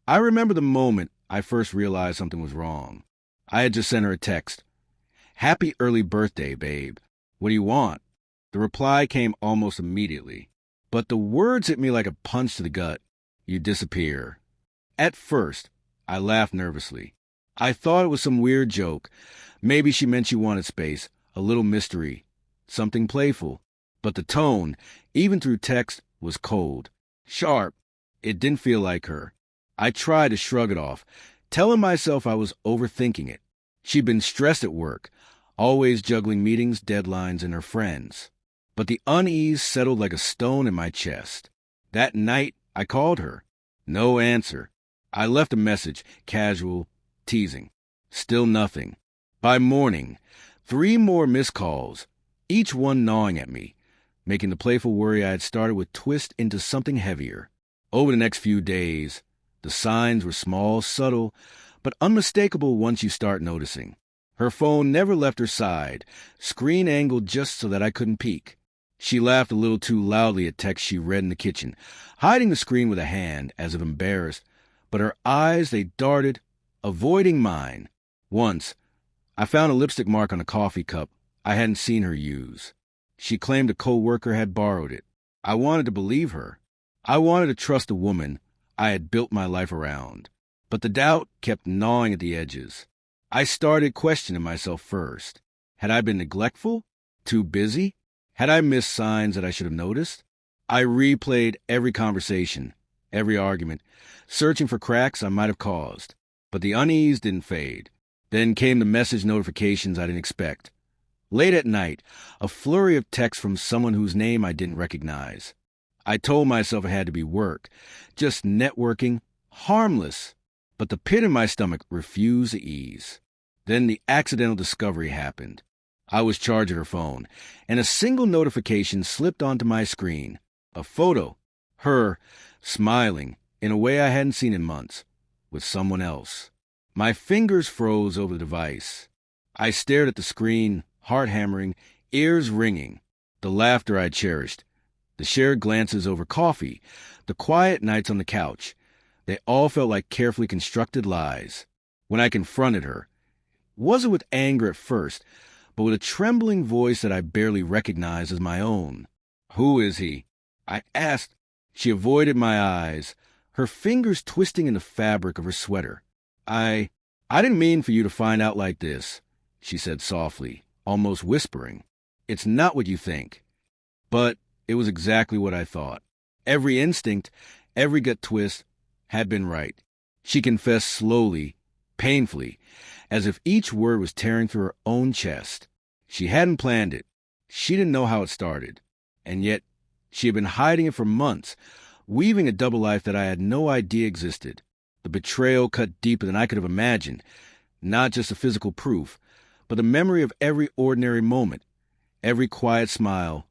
I remember the moment I first realized something was wrong. I had just sent her a text. "Happy early birthday, babe. What do you want?" The reply came almost immediately, but the words hit me like a punch to the gut. "You disappear." At first, I laughed nervously. I thought it was some weird joke. Maybe she meant she wanted space, a little mystery, something playful. But the tone, even through text, was cold, sharp. It didn't feel like her. I tried to shrug it off, telling myself I was overthinking it. She'd been stressed at work, always juggling meetings, deadlines, and her friends. But the unease settled like a stone in my chest. That night, I called her. No answer. I left a message, casual, teasing. Still nothing. By morning, 3 more missed calls, each one gnawing at me, making the playful worry I had started with twist into something heavier. Over the next few days, the signs were small, subtle, but unmistakable once you start noticing. Her phone never left her side, screen angled just so that I couldn't peek. She laughed a little too loudly at texts she read in the kitchen, hiding the screen with a hand, as if embarrassed. But her eyes, they darted, avoiding mine. Once, I found a lipstick mark on a coffee cup I hadn't seen her use. She claimed a co-worker had borrowed it. I wanted to believe her. I wanted to trust the woman I had built my life around. But the doubt kept gnawing at the edges. I started questioning myself first. Had I been neglectful? Too busy? Had I missed signs that I should have noticed? I replayed every conversation, every argument, searching for cracks I might have caused. But the unease didn't fade. Then came the message notifications I didn't expect. Late at night, a flurry of texts from someone whose name I didn't recognize. I told myself it had to be work, just networking, harmless. But the pit in my stomach refused to ease. Then the accidental discovery happened. I was charging her phone, and a single notification slipped onto my screen. A photo. Her, smiling, in a way I hadn't seen in months, with someone else. My fingers froze over the device. I stared at the screen, heart hammering, ears ringing. The laughter I cherished, the shared glances over coffee, the quiet nights on the couch. They all felt like carefully constructed lies. When I confronted her, it wasn't with anger at first, but with a trembling voice that I barely recognized as my own. "Who is he?" I asked. She avoided my eyes, her fingers twisting in the fabric of her sweater. I didn't mean for you to find out like this," she said softly, almost whispering. "It's not what you think." But it was exactly what I thought. Every instinct, every gut twist had been right. She confessed slowly, painfully, as if each word was tearing through her own chest. She hadn't planned it. She didn't know how it started. And yet, she had been hiding it for months, weaving a double life that I had no idea existed. The betrayal cut deeper than I could have imagined. Not just the physical proof, but the memory of every ordinary moment, every quiet smile,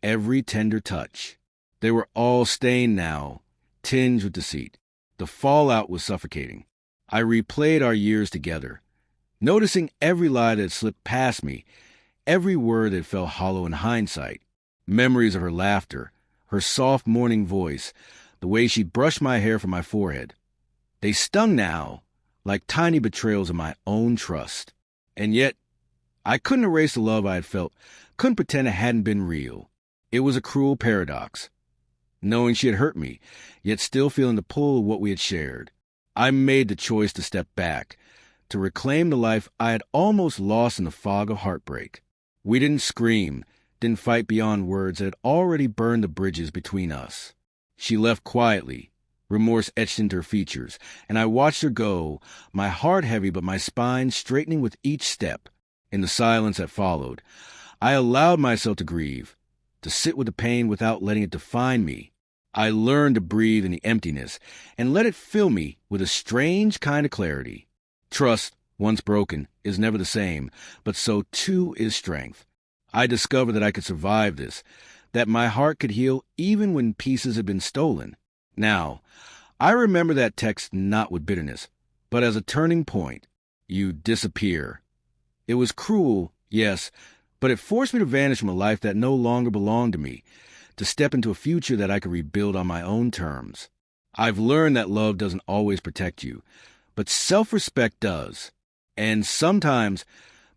every tender touch. They were all stained now, tinged with deceit. The fallout was suffocating. I replayed our years together, noticing every lie that had slipped past me, every word that felt hollow in hindsight. Memories of her laughter, her soft morning voice, the way she brushed my hair from my forehead. They stung now, like tiny betrayals of my own trust. And yet, I couldn't erase the love I had felt, couldn't pretend it hadn't been real. It was a cruel paradox. Knowing she had hurt me, yet still feeling the pull of what we had shared. I made the choice to step back, to reclaim the life I had almost lost in the fog of heartbreak. We didn't scream, didn't fight beyond words that had already burned the bridges between us. She left quietly, remorse etched into her features, and I watched her go, my heart heavy but my spine straightening with each step. In the silence that followed, I allowed myself to grieve, to sit with the pain without letting it define me. I learned to breathe in the emptiness and let it fill me with a strange kind of clarity. Trust, once broken, is never the same, but so too is strength. I discovered that I could survive this, that my heart could heal even when pieces had been stolen. Now, I remember that text not with bitterness, but as a turning point. You disappear. It was cruel, yes, but it forced me to vanish from a life that no longer belonged to me, to step into a future that I could rebuild on my own terms. I've learned that love doesn't always protect you, but self-respect does. And sometimes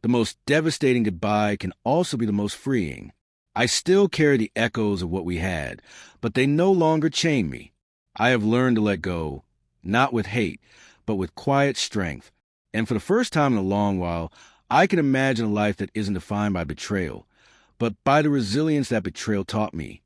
the most devastating goodbye can also be the most freeing. I still carry the echoes of what we had, but they no longer chain me. I have learned to let go, not with hate, but with quiet strength. And for the first time in a long while, I can imagine a life that isn't defined by betrayal, but by the resilience that betrayal taught me.